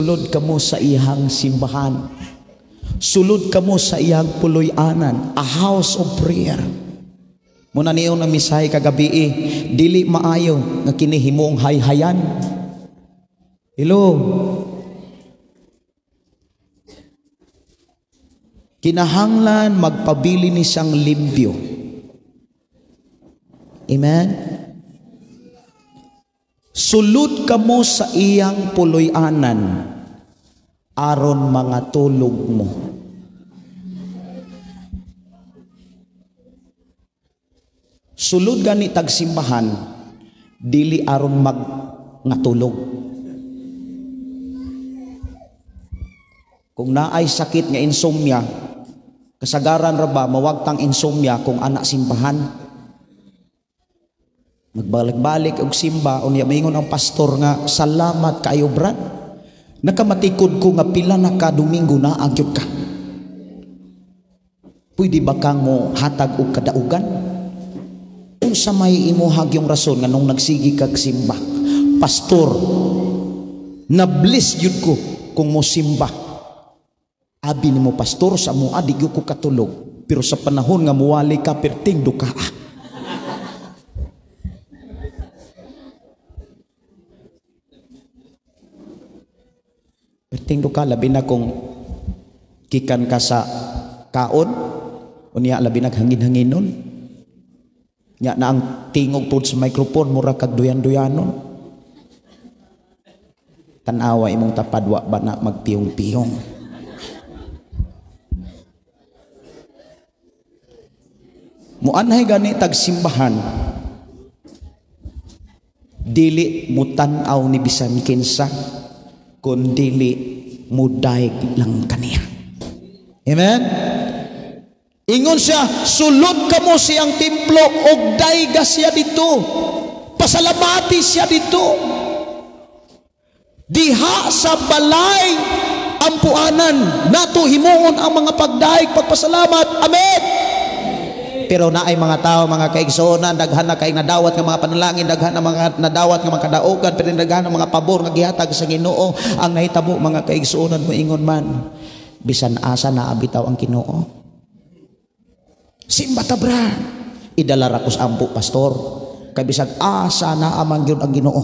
sulod kamo sa iyang simbahan, sulod kamo sa iyang puloy-anan, a house of prayer. Muna niyo na misay kagabi dili maayo nga kinihimong hayhayan. Hello. Kinahanglan magpabili ni siyang limpyo. Amen. Sulod kamo sa iyang puloy-anan aron mga tulog mo. Sulod gani tagsimbahan dili aron ngatulog. Kung naay sakit nga insomnia, kasagaran ra ba mawagtang insomnia kung anak simbahan? Magbalik-balik og simba unya maingon ang pastor nga salamat kaayo brad. Nakamatikod ko nga pila na ka Domingo na agyod ka. Pwede ba kang mo hatag og kadaugan? Unsa may imuhag yung rason nga nung nagsigi kag simba, pastor, na-bless yun ko kung mo simba. Abi ni mo pastor sa mo di ko katulog, pero sa panahon nga muwali ka perting duka. Perting duka labi na kung kikan ka sa kaon, unya labi naghangin-hanginon. Nya na ang tingog po sa microphone mura kag duyan-duyanon. Tanawa imong tapadwa ba na magpiyong-piyong. Muanhay gani tagsimbahan dili mutanaw ni bisan kinsa kun dili mudayeg lang kaniya. Amen. Ingon siya, sulod kamo siyang templo og dayga siya dito. Pasalamati siya dito. Diha sa balay ampuanan nato himuon ang mga pagdaig pagpasalamat. Amen. Pero naay mga tao, mga kaigsuonan, daghan na kay nadawat nga mga panalangin, daghan na mga nadawat nga mga kadaugan, pero daghan na mga pabor nga gihatag sa Ginoo. Ang nahitabo mga kaigsuonan mo ingon man, bisan asa na abitaw ang Ginoo. Simba tabra, idala ra ko sa ampo pastor, kay bisag asa na amang gyud ang Ginoo.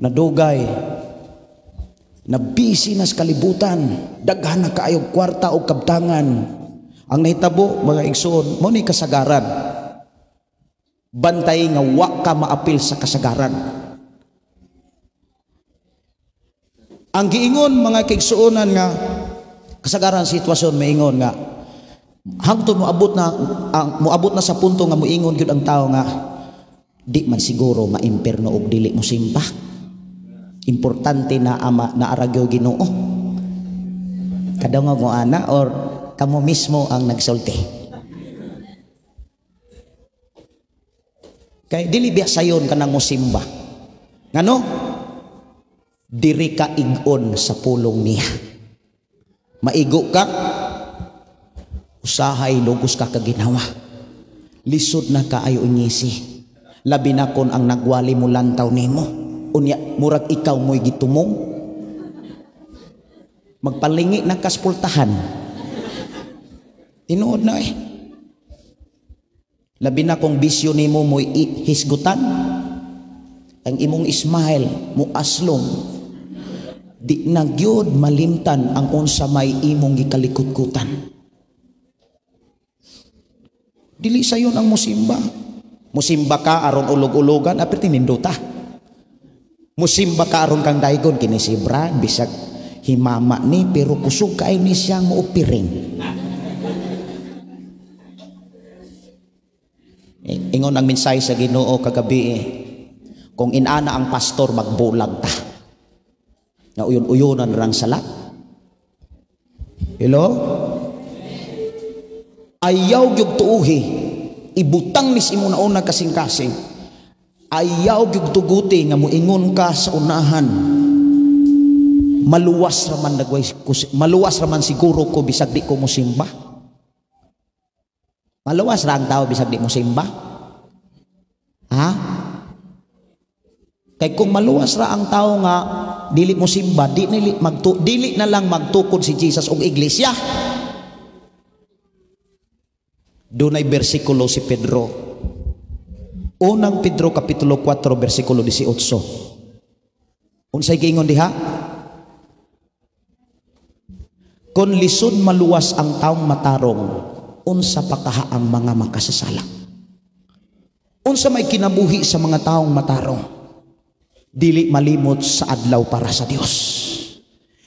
Nadugay, nabisi na sa kalibutan, daghan na kaayog kwarta o kabtangan. Ang nahitabo mga igsoon, mo ni kasagaran. Bantay nga wa ka maapil sa kasagaran. Ang giingon mga kaigsuonan nga kasagaran sitwasyon maingon nga hangtod moabot na sa punto nga moingon gyud ang tao nga di man siguro maimperno og dili mo simba. Importante na ama na aragyo Ginoo. Kadangog mo ana or kamo mismo ang nagsulti. Kay dili biya sayon kanang mosimba. Ngano? Diri ka igon sa pulong niya. Maigo ka, usahay lugos ka kaginawa. Lisod na ka ay unyisi. Labi na kon ang nagwali mo lantaw nimo. Unya murag ikaw mo'y gitumong. Magpalingi na kaspultahan. Tinuod na Labi na kung bisyo nimo mo'y hisgutan. Ang imong smile mo aslom. Di na gyud malimtan ang unsa may imong gikalikutkutan. Dili sayon ang musimba. Musimba ka aron ulog-ulogan aperte nindota. Musimba ka aron kang daygon kini si Brad bisag himama ni pero kusog kay ni siyang muupiring. Ingon ang mensahe sa Ginoo kagabi kung inana ang pastor magbulag ta. Nga uyon-uyonan rang sala. Hello? Ayaw gyud tuuhi. Ibutang nis imo na una kasing-kasing. Ayaw gyud tuguti nga moingon ka sa unahan. Maluwas raman siguro ko bisag di ko mosimba. Maluwas ra ang tao bisag di mosimba. Ha? Kay kung maluwas ra ang tao nga dili mo simba, dili na lang magtukod si Jesus og iglesia. Dunay bersikulo si Pedro. Unang Pedro kapitulo 4 bersikulo 18. Unsay giingon diha? Kung lisod maluwas ang taong matarong, unsa pa kaha ang mga makasasala? Unsa may kinabuhi sa mga taong matarong? Dili malimot sa adlaw para sa Dios.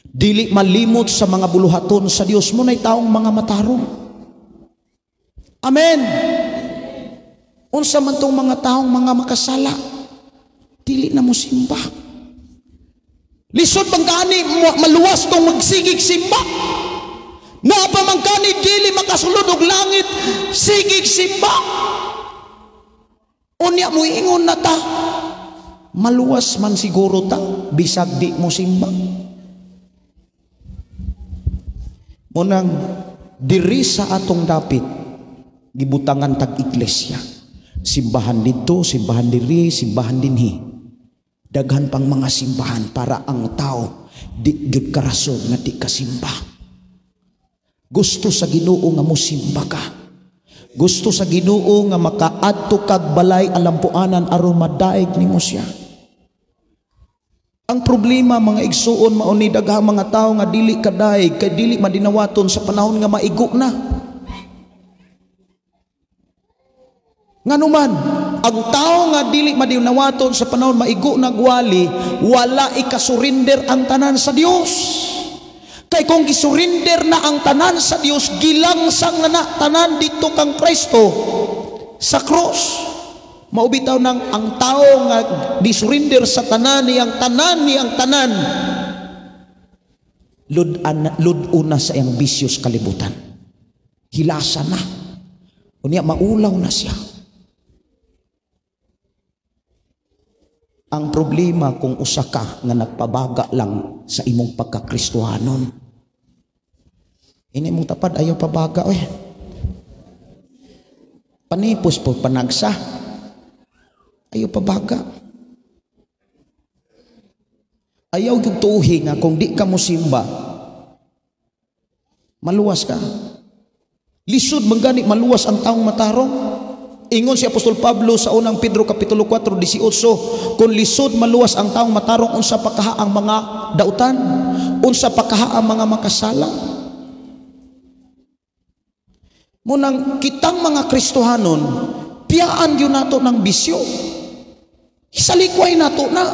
Dili malimot sa mga buluhaton sa Dios. Munay taong mga matarong. Amen. Unsa man tong mga taong mga makasala, dili na mo simba. Lisod bang kani maluwas tong magsigig simba? Napa man kani dili makasulod og langit, sigig simba. Unya mo ingon na ta, maluwas man siguro ta, bisag di mo simba. Munang diri sa atong dapit, gibutangan tag iglesia. Simbahan dito, simbahan diri, simbahan dinhi. Daghan pang mga simbahan para ang tao di gyud karason nga di kasimba. Gusto sa Ginoo nga mo simba ka. Gusto sa Ginoo nga makaadto kag balay alampuanan aron madaig nimo siya. Ang problema mga igsuon mao ni daghang mga tawo nga dili kadaig kay dili madinawaton sa panahon nga maigo na. Nganuman, ang tao nga dili madinawaton sa panahon maigo na gwali, wala ikasurinder ang tanan sa Dios. Kay kung gisurinder na ang tanan sa Dios, gilangsang na tanan dito kang Kristo sa cross. Maubitaw nang ang tao nga disurinder sa tanan niyang tanan lud-una sa iyang bisyos kalibutan. Hilasa na. Unya maulaw na siya. Ang problema kung usa ka nga nagpabaga lang sa imong pagkakristohanon. Ini mong tapad ayaw pabaga oy. Panipos po panagsa. Ayaw pabaga. Ayaw yung tuhi nga kung di ka mo simba, maluwas ka. Lisod manggani maluwas ang taong matarong. Ingon si Apostol Pablo sa unang Pedro kapitulo 4:18, kung lisod maluwas ang taong matarong, unsa pa kaha ang mga dautan, unsa pa kaha ang mga makasala. Munang kitang mga Kristohanon, piyaan yun nato ng bisyo. Isalikway nato na.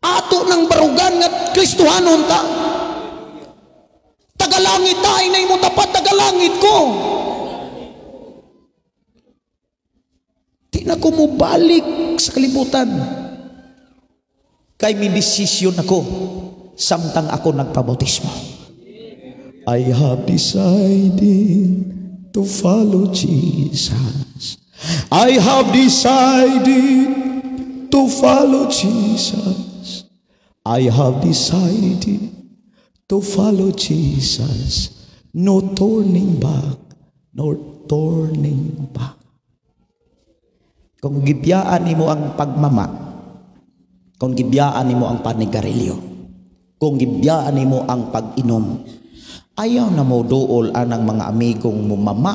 Ato ng barugan nga Kristohanon ta. Tagalangit ta, inay mo tapat, tagalangit ko. Di na ko mubalik sa kalibutan. Kay may desisyon ako samtang ako nagpabautismo. I have decided to follow Jesus. I have decided to follow Jesus. I have decided to follow Jesus. No turning back, no turning back. Kung gibiyaan nimo ang pagmama, kung gibiyaan nimo ang panigarilyo, kung gibiyaan nimo ang pag-inom, ayaw na mo duol anang mga amigong mumama,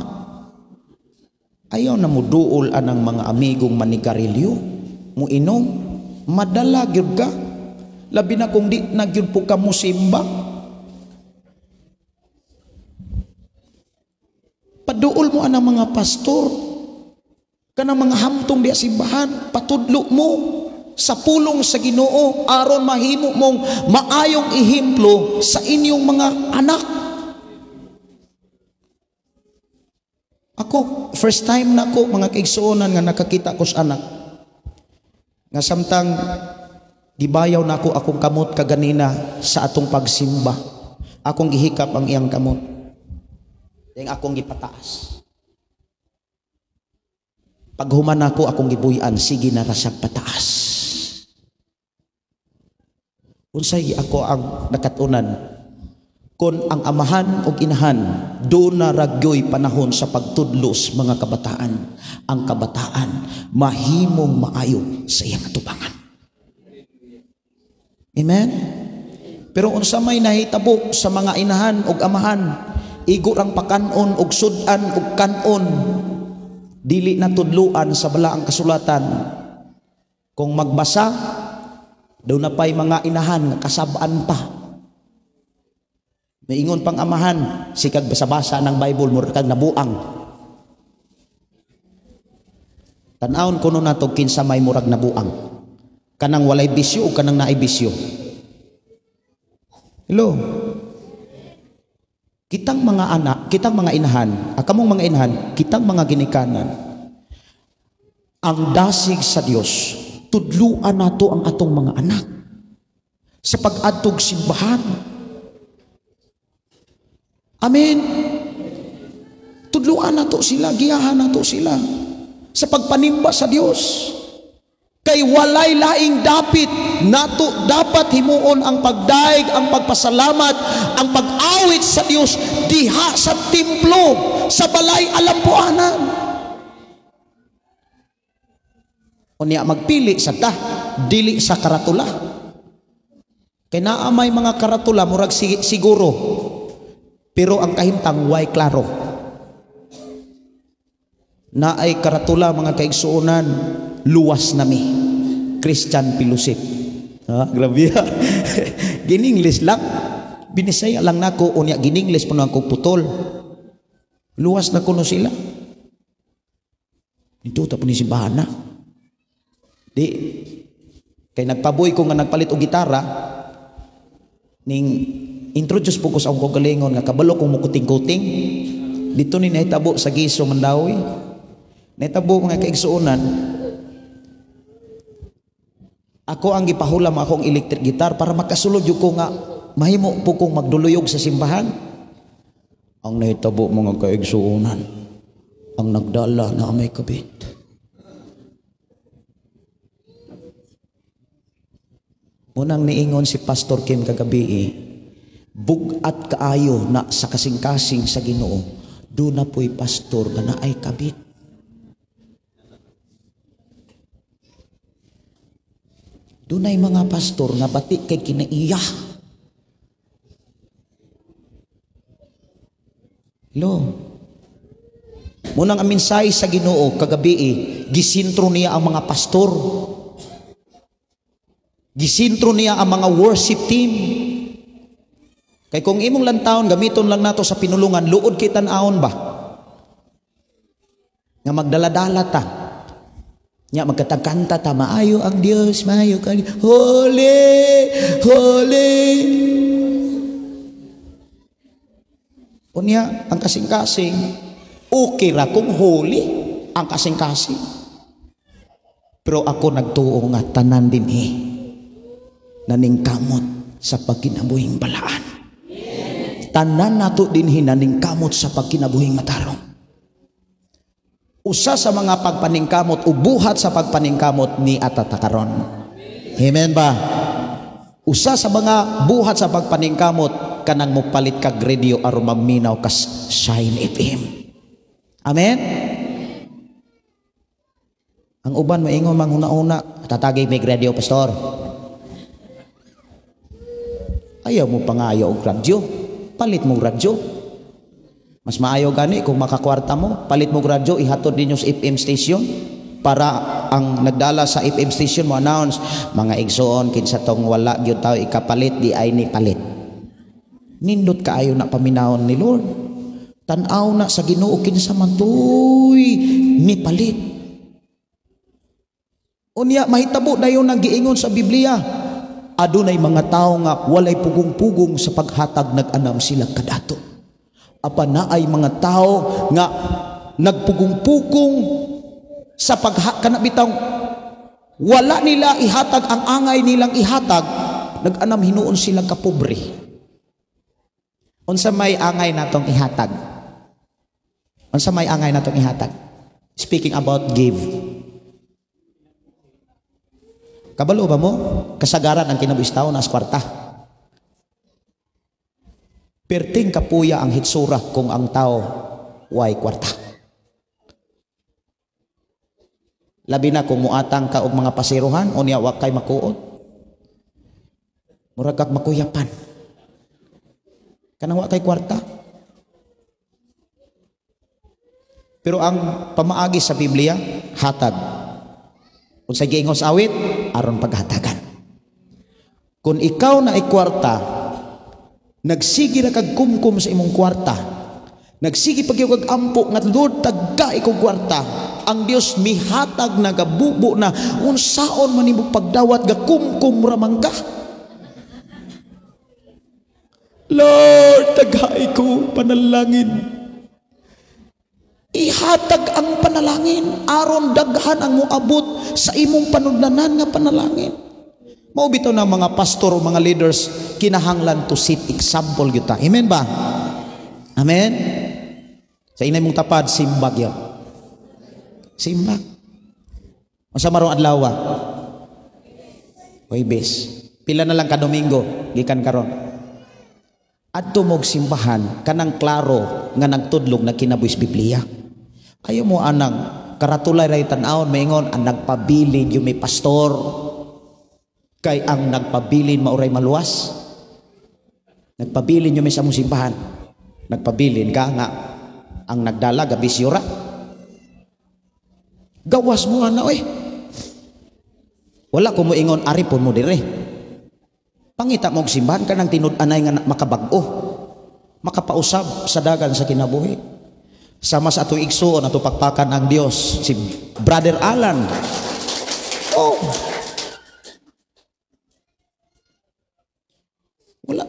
ayaw na mo duol anang mga amigong manigarilyo, mo inom, madala gyud ka, labi na kung di na gyud po ka musimba. Paduol mo anang mga pastor, kanang mga hamtong di simbahan, patudlo mo sa pulong sa Ginoo aron mahimo mong maayong ehemplo sa inyong mga anak. Ako, first time na ko mga kaigsuonan nga nakakita ko sa anak nga samtang gibayaw na ako akong kamot kaganina sa atong pagsimba, akong gihikap ang iyang kamot, yung akong gipataas. Paghuman ako akong gibuyan, sige na rasag pataas. Unsay ako ang nakatunan Kon ang amahan o inahan, doon na ragyoy panahon sa pagtudlos mga kabataan. Ang kabataan, mahimong maayo sa iyang atubangan. Amen? Pero unsa may nahitabo sa mga inahan o amahan, igo ang pakanon o sudan o kanon, dili na tudluan sa balaang kasulatan. Kung magbasa, daw na pa'y mga inahan nga kasabaan pa. Maingon pang amahan, sikag basa-basa ng Bible, murag nabuang. Tanawon kuno nato kinsa may murag nabuang. Kanang walay bisyo o kanang naay bisyo. Hello. Kitang mga anak, kitang mga inahan, akamong mga inahan, kitang mga ginikanan. Ang dasig sa Dios, tudluan nato ang atong mga anak sa pag-adtog simbahan. Amen. Tudluan nato sila, giyahan nato sila sa pagpanimba sa Dios. Kay walay laing dapit nato dapat himuon ang pagdaig, ang pagpasalamat, ang pag-awit sa Dios diha sa templo, sa balay alampuanan. Unya magpili sa ta, dili sa karatula. Kay naa may mga karatula murag siguro. Pero ang kahimtang way klaro. Na ay karatula mga kaigsuonan, luwas nami. Christian fellowship. Grabe ha. Giningles lang. Binisaya lang nako, unya giningles po na ako putol. Luwas na kuno sila. Ito tapos ni simbahan na. Di. Kay nagpaboy ko nga nagpalit og gitara, ning introduce po ko sa akong kagalingon nga kabalo kong mukuting-kuting. Dito ni nahitabo sa Giso Mandawi. Nahitabo mga kaigsuonan. Ako ang gipahulam akong electric guitar para makasulod yung ko nga mahimo po kong magduluyog sa simbahan. Ang nahitabo mga kaigsuonan, ang nagdala na may kabit. Unang niingon si Pastor Kim kagabi, bugat kaayo na sa kasing-kasing sa Ginoo, doon na po'y pastor nga na ay kabit. Doon ay mga pastor nga batik kay kinaiya. Hello. Munang ang minsay sa Ginoo kagabi, gisintro niya ang mga pastor. Gisintro niya ang mga worship team. Kay kung imong lantawon gamiton lang nato sa pinulungan, luod kay tan-awon ba? Nga magdala-dala ta. Nya magkatagkanta ta, maayo ang Dios, maayo ka. Holy, holy. Unya ang kasing-kasing, okay ra kung holy ang kasing-kasing. Pero ako nagtuo nga tanan dinhi naningkamot sa pagkinabuhing balaan. Tanan nato din hinaning kamot sa pagkinabuhing matarong. Usa sa mga pagpaningkamot o buhat sa pagpaningkamot ni atatakaron. Amen ba? Usa sa mga buhat sa pagpaningkamot kanang mopalit kag radio aron maminaw kas Shine FM. Amen? Ang uban maingon manghuna-una, tatagay mig radio pastor. Ayaw mo pangayo og radyo. Palit mo radyo. Mas maayo gani kung makakwarta mo, palit mo radyo, ihatod ninyo sa FM station para ang nagdala sa FM station mo announce, mga igsoon kinsa tong wala gyud tayo ikapalit di ay ni palit. Nindot kaayo na paminawon ni Lord. Tan-aw na sa Ginoo kinsa man tuy ni palit. Unya mahitabo dayon ang giingon sa Biblia. Adunay mga tao nga walay pugong-pugong sa paghatag nag-anam sila kadato. Apa na ay mga tao nga nagpugong-pugong sa kanabitang wala nila ihatag ang angay nilang ihatag, nag-anam hinuon sila kapobre. Unsa may angay natong ihatag? Unsa may angay natong ihatag? Speaking about give. Kabalo ba mo? Kasagaran ang kinabuhistaon as kwarta. Perting kapuya ang hitsura kung ang tao way kwarta. Labi na kung muatang ka og mga pasiruhan o niya wa kay makuot. Murag kag makuyapan. Kanang wa kay kwarta. Pero ang pamaagi sa Biblia, hatag. Kung sa giingos awit, aron paghatagan. Kung ikaw na ay kwarta, nagsigi na kag kumkum sa imong kwarta, nagsigi pag kag ampo nga Lord tagka ikaw kwarta, ang Dios mihatag na gabubo na unsaon man imong pagdawat ga kumkum ramang ka. Lord tagka ko panalangin. Ihatag ang panalangin aron daghan ang moabot sa imong panudlanan nga panalangin. Mao bitaw na mga pastor o mga leaders kinahanglan to set example gyud ta. Amen ba? Amen. Sa inay mong tapad simbag yan. Simbag. Unsa marong adlaw? Huwebes. Pila na lang ka Domingo gikan karon. Adto mog simbahan kanang klaro nga nagtudlog na kinabuhis Biblia. Ayaw mo anang karatulay ray tan-awon maingon ang nagpabilin yung may pastor kay ang nagpabilin mauray maluwas. Nagpabilin yung may sa mong simbahan. Nagpabilin ka nga ang nagdala gabisyura. Gawas mo ana oy. Wala ko mo ingon aripon mo dire. Pangita mong simbahan ka ng tinud-anay nga makabag-o, makapausab sa dagan sa kinabuhi. Sama sa atong igsuon ato pakpakan ang Dios, si Brother Alan. Oh.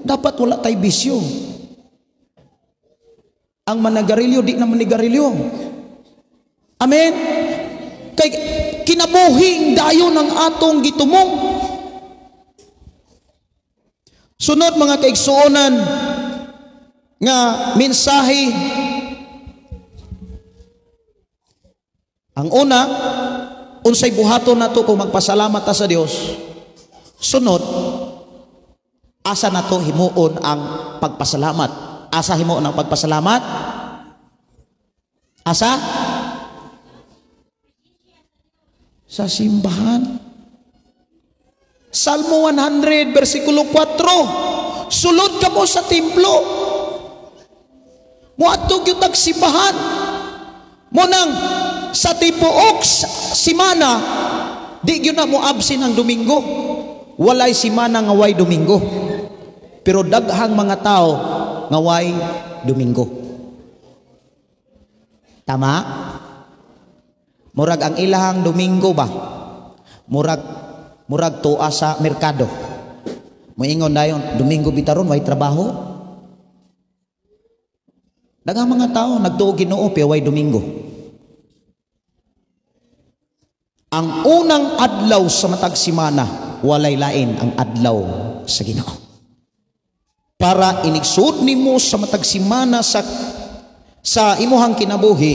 Dapat wala tay bisyo. Ang managarilyo di na manigarilyo. Amen. Kay kinabuhing dayon ng atong gitumong. Sunod mga kaigsuonan nga mensahe. Ang una, unsay buhaton nato kung magpasalamat ta sa Dios. Sunod, asa nato himuon ang pagpasalamat. Asa himuon ang pagpasalamat? Asa? Sa simbahan. Salmo 100 versikulo 4. Sulod ka mo sa templo. Muadto gyud tag simbahan. Mo nang sa tibuok simana di gyud na mo absin ang Domingo. Walay simana nga way Domingo. Pero daghang mga tao nga way Domingo. Tama? Murag ang ilahang Domingo ba? Murag tuwa sa merkado. Moingon dayon Domingo bitaron way trabaho. Daghang mga tao nagtuo Ginoo pero way Domingo. Ang unang adlaw sa matag simana walay lain ang adlaw sa Ginoo. Para inigsud nimo sa matag simana sa imuhang kinabuhi,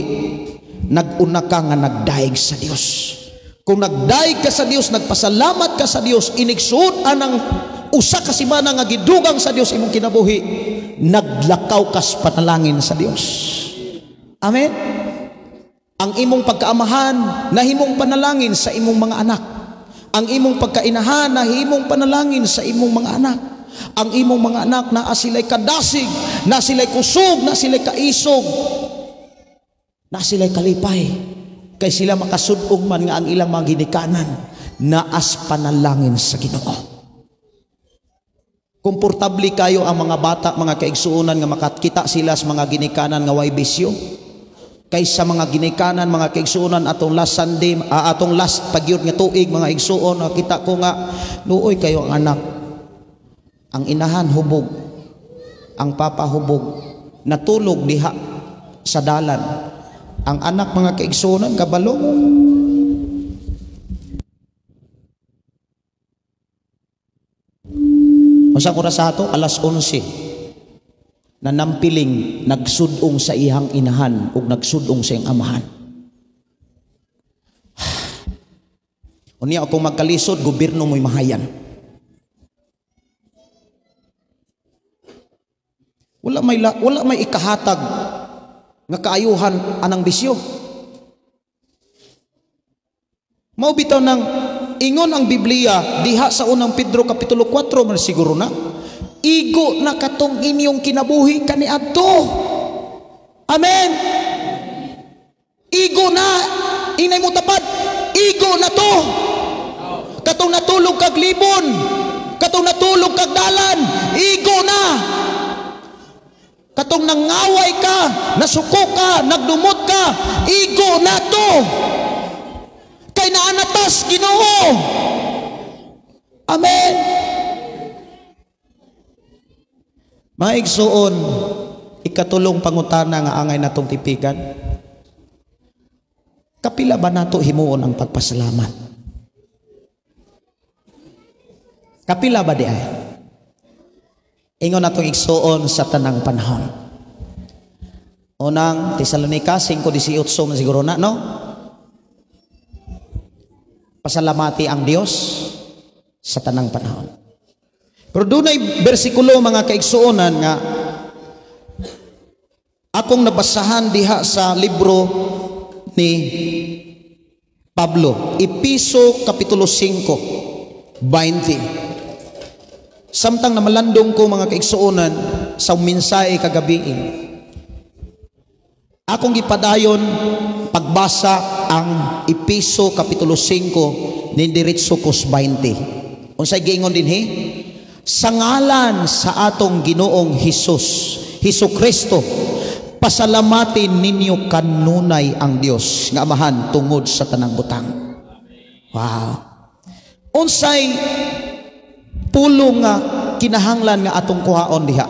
nag-una ka nga nagdaig sa Dios. Kung nagdaig ka sa Dios, nagpasalamat ka sa Dios, inigsud anang usa ka simana nga gidugang sa Dios imong kinabuhi, naglakaw kas panalangin sa Dios. Amen. Ang imong pagkaamahan nahimong panalangin sa imong mga anak. Ang imong pagkainahan nahimong panalangin sa imong mga anak. Ang imong mga anak na sila'y kadasig, na sila'y kusog, na sila'y kaisog, na sila'y kalipay. Kay sila makasudog man nga ang ilang mga ginikanan naas panalangin sa Ginoo. Komportable kayo ang mga bata, mga kaigsuonan nga makakita sila sa mga ginikanan nga way bisyo. Kaysa mga ginikanan, mga kaigsuonan atong last Sunday, atong last pagyud nga tuig, mga igsuon, nakita ko nga luoy kayo ang anak. Ang inahan hubog, ang papa hubog, natulog diha sa dalan. Ang anak mga kaigsuonan kabalo. Unsa oras sa ato? Alas 11. Na nampiling nagsudong sa ihang inahan ug nagsudong sa iyang amahan. Unya kung magkalisod, gobyerno mo'y mahayan. Wala may ikahatag nga kaayuhan anang bisyo. Mao bitaw nang ingon ang Biblia diha sa unang Pedro kapitulo 4 man siguro na. Igo na katong inyong kinabuhi kaniadto. Amen. Igo na inay mo tapat. Igo na to. Katong natulog kag libon, katong natulog kag dalan, igo na. Katong nangaway ka, nasuko ka, nagdumot ka, igo na to. Kay naanatas Ginoo. Amen. Maigsuon, ikatulong pangutana nga angay natong tipigan. Kapila ba nato himuon ang pagpasalamat? Kapila ba di ay? Ingon natong igsuon sa tanang panahon. Unang Tesalonica 5:18 na siguro na, no? Pasalamati ang Dios sa tanang panahon. Pero doon ay bersikulo mga kaigsuonan nga akong nabasahan diha sa libro ni Pablo, Episo kapitulo 5, 20. Samtang na malandong ko mga kaigsuonan sa mensahe kagabi, akong gipadayon pagbasa ang Episo kapitulo 5 ni diretso kus 20. Unsay giingon dinhi? Sa ngalan sa atong Ginoong Hesus Kristo, pasalamatin ninyo kanunay ang Dios nga Amahan tungod sa tanang butang. Wow. Unsay pulong nga kinahanglan nga atong kuhaon diha?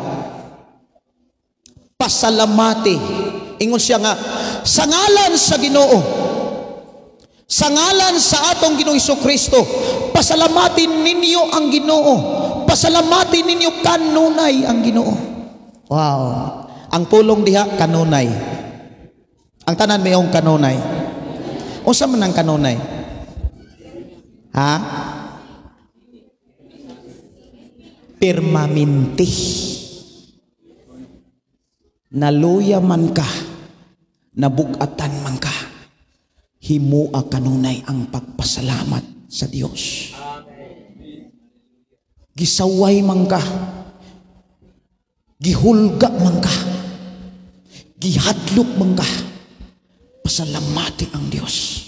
Pasalamati. Ingon siya nga sa ngalan sa Ginoo, sa ngalan sa atong Ginoong Kristo, pasalamatin ninyo ang Ginoo. Pasalamatin ninyo kanunay ang Ginoo. Wow. Ang pulong diha kanunay. Ang tanan mayong kanunay. Unsa man ang kanunay? Ha? Permanente. Naluya man ka, nabugatan man ka, himua kanunay ang pagpasalamat sa Dios. Gisaway man ka, gihulga man ka, gihadlok man ka, pasalamati ang Dios.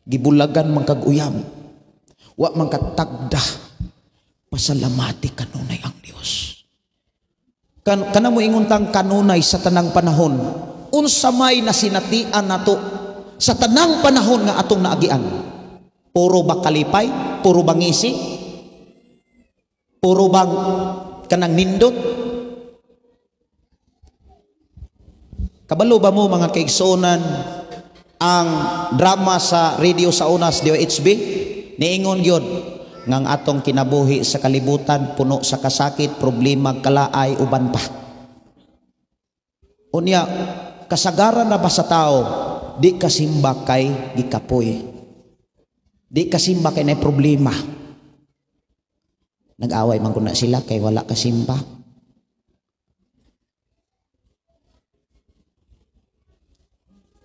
Gibulagan man kag uyab, wa man katagda, pasalamati kanunay ang Dios. Kana mo inguntang kanunay sa tanang panahon, unsa may nasinatian nato sa tanang panahon nga atong naagian? Puro ba kalipay? Puro bang ngisi? Puro bang kanang nindot? Kabalo ba mo mga kaigsuonan ang drama sa radio sa unas DOHB? Niingon yun ngang atong kinabuhi sa kalibutan puno sa kasakit, problema, kalaay, uban pa. Unya, kasagaran na ba sa tao, di kasimba kay gikapoy. Di kasimba kay na problema. Nag-away man kuna sila kay wala kasimba.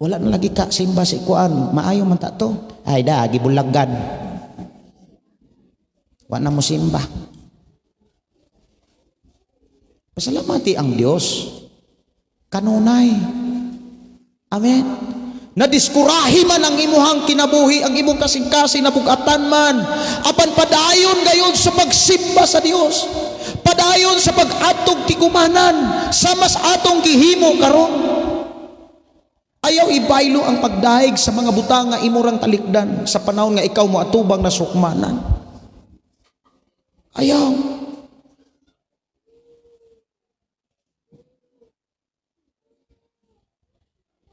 Wala na lagi ka simba si kuan, maayo man ta to. Ay da gibulagan. Wa na mo simba. Pasalamati ang Dios. Kanunay. Amen. Nadiskurahi man ang imuhang kinabuhi, ang imong kasing-kasing nabugatan man, apan padayon gayon sa pagsimba sa Dios, padayon sa pag-atog tigumanan sa mas atong gihimo karon. Ayaw ibaylo ang pagdaig sa mga butang nga imurang talikdan sa panahon nga ikaw mo atubang na sukmanan. Ayaw.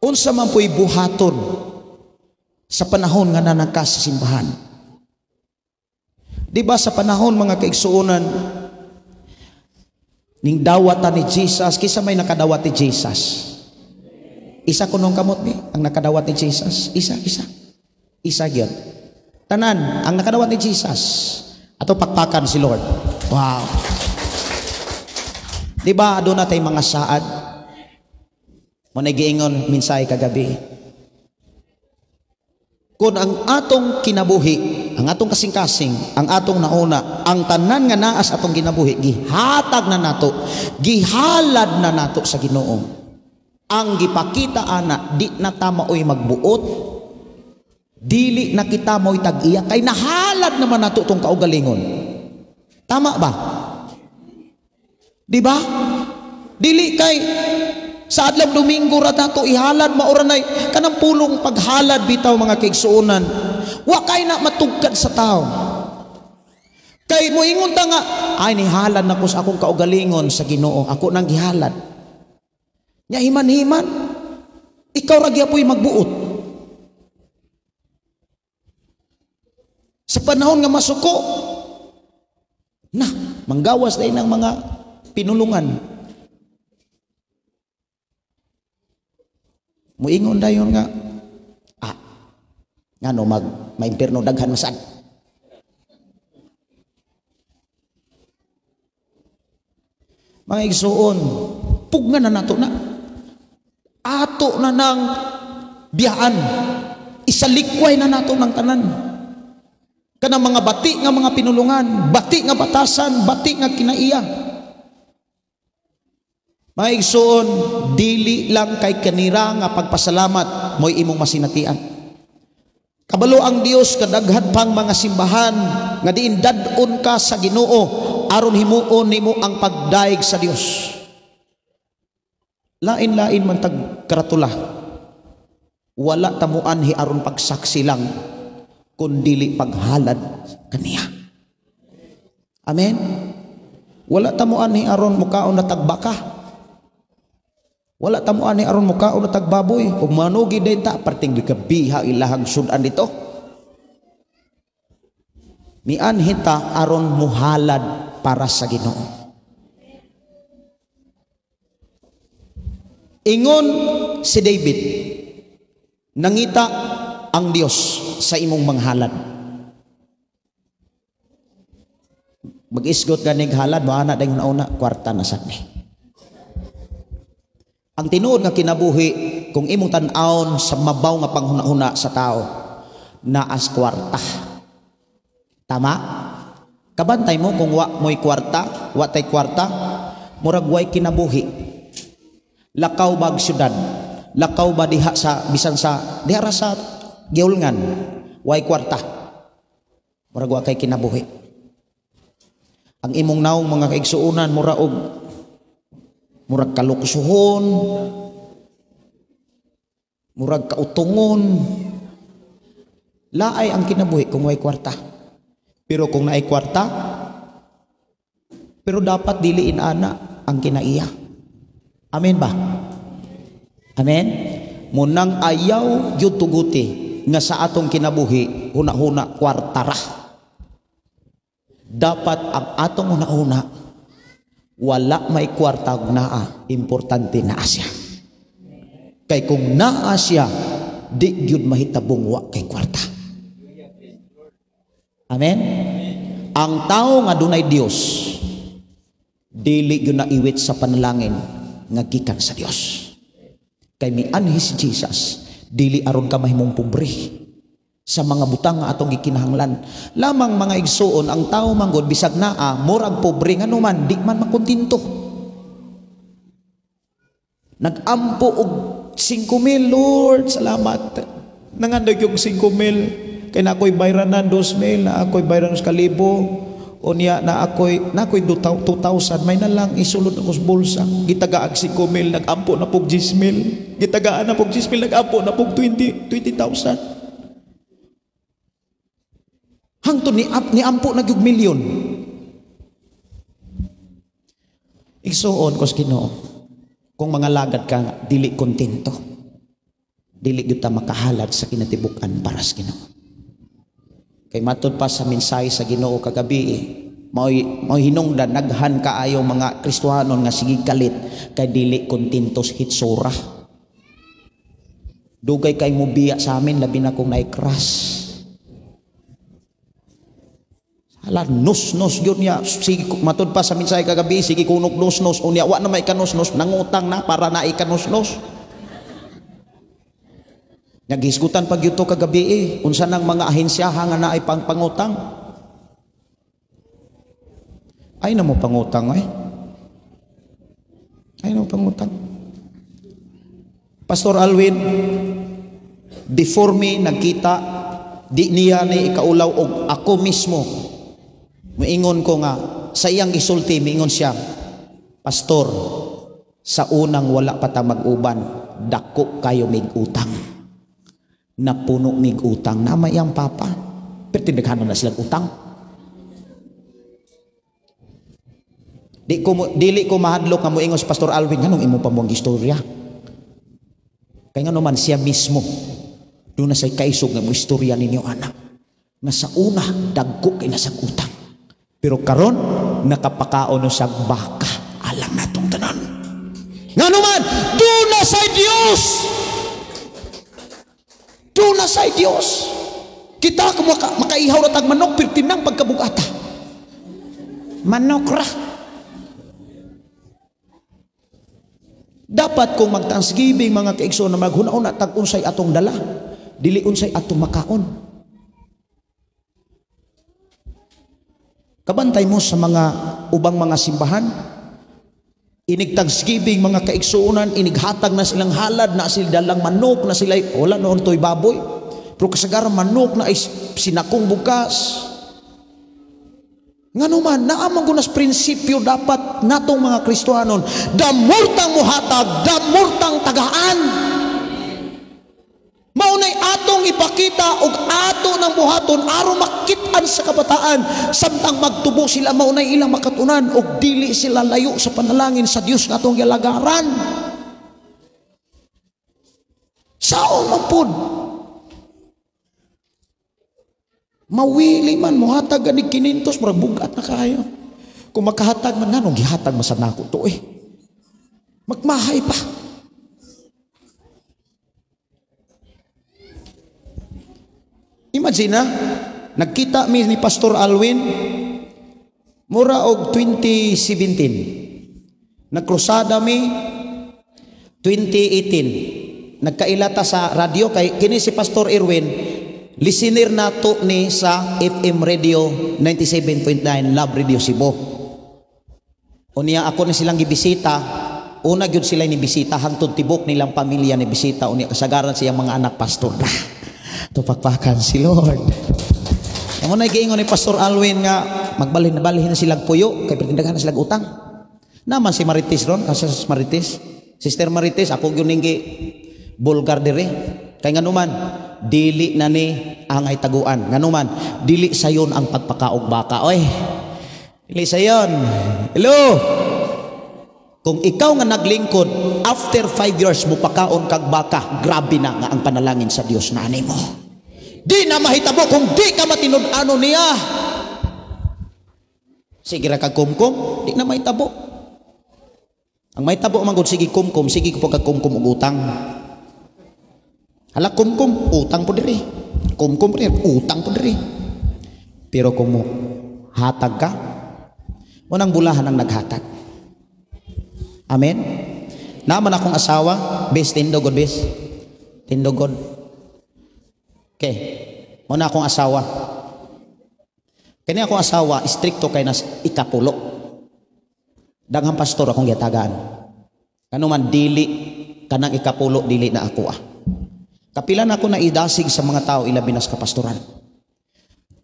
Unsa man po'y buhaton sa panahon nga nanakas sa simbahan. Di ba sa panahon mga kaigsuonan ning dawatan ni Jesus, kisa may nakadawat ni Jesus? Isa kunong kamot ni ang nakadawat ni Jesus. Isa gyud. Tanan ang nakadawat ni Jesus ato pakpakan si Lord. Wow. Di ba doon natin mga saad? Mo nagiingon minsay kagabi. Kung ang atong kinabuhi, ang atong kasing-kasing, ang atong nauna, ang tanan nga naas atong kinabuhi, gihatag na nato, gihalad na nato sa Ginoo. Ang gipakita ana, di na tamaoy magbuot, dili na kita mo'y tag-iya, kay nahalad naman nato itong kaugalingon. Tama ba? Di ba? Dili kay sa adlaw Domingo ra nato ihalad mauranay kanang pulong paghalad bitaw mga kaigsuonan. Wa kay na matugkad sa tao. Kay moingon ta nga ay nihalad nako sa akong kaugalingon sa Ginoo. Ako nang gihalad. Nya himan-himan ikaw ra gyapon magbuot. Sa panahon nga masuko na manggawas day ng mga pinulungan. Muingon dayon nga, ngano ma-impierno daghan masad. Mga igsuon, pugna na nato na. Ato na ng biyaan. Isalikway na nato ng tanan. Kanang mga bati nga mga pinulungan, bati nga batasan, bati nga kinaiya. Mga igsoon, dili lang kay kanira nga pagpasalamat mo'y imong masinatian. Kabalo ang Dios kadaghan pang mga simbahan nga diin dadon ka sa Ginoo aron himuon nimo ang pagdaig sa Dios. Lain-lain man tag karatula. Wala tamuan hi aron pagsaksi lang kun dili paghalad kaniya. Amen. Wala tamuan hi aron mukaon na tagbaka. Wala tamuan ni aron mukaon na tagbaboy ug manugi din ta parting gikabiha ilahang sudan dito. Mianhin ta aron muhalad para sa Ginoo. Ingon si David, nangita ang Dios sa imong manghalad. Mag-isgot ganig halad mo ana dayong nauna kwarta na sad ni. Ang tinuod nga kinabuhi kung imong tan-awon sa mabaw nga panghuna-huna sa tao naas kwarta. Tama? Kabantay mo kung wa mo'y kwarta, wa tay kwarta, murag way kinabuhi. Lakaw bag syudad, lakaw ba diha sa bisan sa diha sa giulngan, way kwarta. Murag wa kay kinabuhi. Ang imong naong mga kaigsuonan murag kaluksuhon, murag kautungon. Laay ang kinabuhi kung may kwarta. Pero kung naay kwarta, pero dapat diliin ana ang kinaiya. Amen ba? Amen? Munang ayaw gyud tuguti nga sa atong kinabuhi huna-huna kwarta ra. Dapat ang atong huna-huna wala may kwarta naa, importante naa siya. Kay kung naa siya, di gyud mahitabong wa kay kwarta. Amen? Ang tao nga dunay Dios, dili gyud na iwit sa panalangin nga gikan sa Dios. Kay mianhi si Jesus, dili aron ka mahimong pobre sa mga butang nga atong gikinahanglan. Lamang mga igsuon, ang tao manggod bisag naa murag pobre nga numan di man makontinto. Nagampo og 5,000, Lord, salamat. Nangandag yung 5,000 kay na ako'y bayranan 2,000, na ako'y bayranan 1,000, o niya na ako'y 2,000, may na lang isulod ako sa bulsa. Gitagaag 5,000, nagampo na pog 10,000. Gitagaan na pog 10,000, nagampo na pog 20,000. Hangtod ni ampo na gyud milyon. Igsuon ko sa Ginoo, kung mga lagad ka nga, dili kontento, dili gyud ta makahalad sa kinatibukan para sa Ginoo. Kay matud pa sa mensahe sa Ginoo kagabi, mao hinungdan naghan kaayo mga Kristiyanon nga sige kalit kay dili kontento sa hitsura. Dugay kay mo biya sa amin labi na kung naikras. Hala, nus-nus yun niya. Sige, matod pa sa minsay kagabi, sige kunok nus-nus. Unya, wa na may kanus-nus, nangutang na para na ikanus-nus. Nagisgutan pag yuto kagabi unsa nang mga ahensyahan nga na ay pangutang. Ay na mo pangutang ay. Ay na mo pangutang. Pastor Alwin, before me nagkita, di niya ni ikaulaw og ako mismo. Moingon ko nga sa iyang gisulti, moingon siya, Pastor, sa unang wala pa ta mag-uban, dako kayo mig utang. Napuno mig utang na mayang papa. Pero tinaghanon na silang utang. Dili ko mahadlok nga moingon si Pastor Alvin, nganong imo pa mo ang istorya? Kaya nga naman siya mismo doon na sa'y kaisog nga mo istorya ninyo anak. Na sa una, dagko kay nasag utang. Pero karon nakapakaon sa baka. Alam na itong tanan. Nga naman, doon na sa Diyos. Doon na sa Diyos. Kita kung makaihaw na tag manok, pirtinang pagkabugata. Manok ra. Dapat kung mag-thanksgiving mga kaigsoon na maghunaon at tag-unsay atong dala. Dili unsay atong makaon. Kabantay mo sa mga ubang mga simbahan, inig thanksgiving mga kaigsuunan, inighatag na silang halad, na sila dalang manok, na sila wala noon to'y baboy, pero kasagaran manok na ay sinakong bukas. Nga naman, naamang gunas prinsipyo dapat natong mga Kristohanon, damurtang muhatag, damurtang tagaan. Maunay atong ipakita og ato ng buhaton aron makitaan sa kabataan samtang magtubo sila, maunay ilang makatunan og dili sila layo sa panalangin sa Dios nga atong yalagaran. Saon man pud mawili man muhatag ani 500 murag bugat na kayo. Kung makahatag man nganong gihatag man sa nako to magmahay pa. Imagine na, nagkita mi ni Pastor Alwin mura og 2017. Nagkrusada mi 2018. Nagkailata sa radio kay kini si Pastor Irwin, listener nato ni sa FM Radio 97.9 Love Radio Cebu. Unya ako na silang gibisita. Una gyud sila ni bisita hangtod tibok nilang pamilya ni bisita, unya kasagaran siyang mga anak pastor na. Tupakpakan si Lord. Amo na giingon ni Pastor Alwin nga magbalhin na silang puyo kay pertindagan na silang utang. Naman si Marites ron, kasi Marites, Sister Marites, ako gyud ning bulgar dire. Kay nganuman dili na ni angay taguan. Nganuman dili sayon ang pagpakaog baka. Oy. Dili sayon. Hello. Kung ikaw nga naglingkod, after 5 years mo pakaon kag baka, grabe na nga ang panalangin sa Dios na ani mo. Di na mahitabo kung di ka matinud-ano niya. Sige ra kag kumkum, di na mahitabo. Ang mahitabo man gud sige kumkum, sige ko kag kumkum og utang. Hala kumkum, utang po diri. Kumkum po diri, utang po diri. Pero kung mo hatag ka, unang bulahan ang naghatag. Amen. Naman akong asawa, best tindogod best. Tindogod. Okay. Muna akong asawa. Kani akong asawa, stricto kay nas ikapulo. Daghang pastor akong giyatagaan. Kano man dili kanang ikapulo dili na ako Kapila na ako na idasig sa mga tao ilabi na sa kapastoran.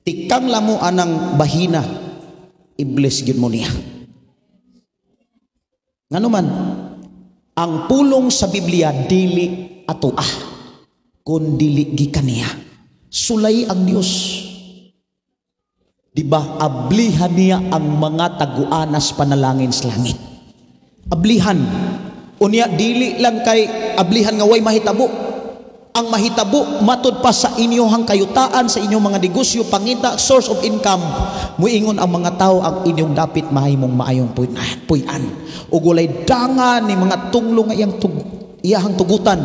Tikang lamo anang bahina, iblis gyud mo niya. Nga naman, ang pulong sa Biblia dili ato kun dili gikan niya. Sulay ang Dios. Diba, ablihan niya ang mga taguanas panalangin sa langit. Ablihan. Unya dili lang kay ablihan nga way mahitabo. Ang mahitabo matud pa sa inyong kayutaan, sa inyong mga negosyo, pangita, source of income. Muingon ang mga tao ang inyong dapit mahimong maayong puy-an. Ug walay dangan ni mga tunglo nga iyahang tugutan.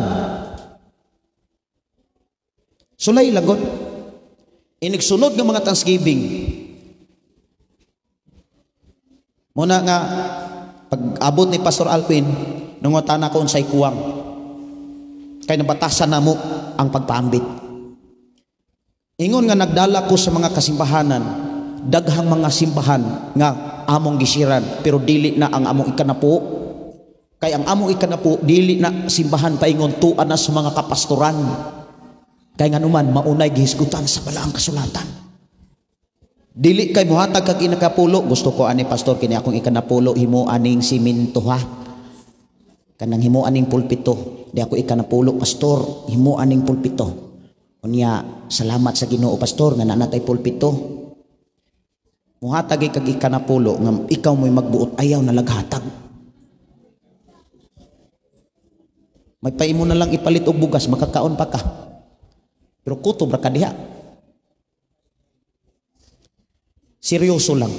Sulay lagot. Inigsunod ng mga Thanksgiving. Muna nga pag abot ni Pastor Alvin nungotana ko unsay kuwang kay nabatasan namo ang pagpaambit. Ingon nga nagdala ko sa mga kasimbahanan, daghang mga simbahan nga among gisiran pero dili na ang among ikanapo. Kay ang among ikanapo dili na simbahan paingon tuan na sa mga kapastoran. Kay nganuman maunay gihisgutan sa balaang kasulatan. Dili kay muhatag kag inakapulo, gusto ko ani pastor kini akong ikanapulo himo aning siminto ha. Kanang himo aning pulpito, di ako ikanapulo pastor, himo aning pulpito. Unya salamat sa Ginoo pastor nga nanatay pulpito. Muhatag kag ikanapulo nga ikaw mo'y magbuot ayaw na laghatag. May paimo na lang ipalit og bugas makakaon pa ka. Pero kutob ra ka diha. Seryoso lang.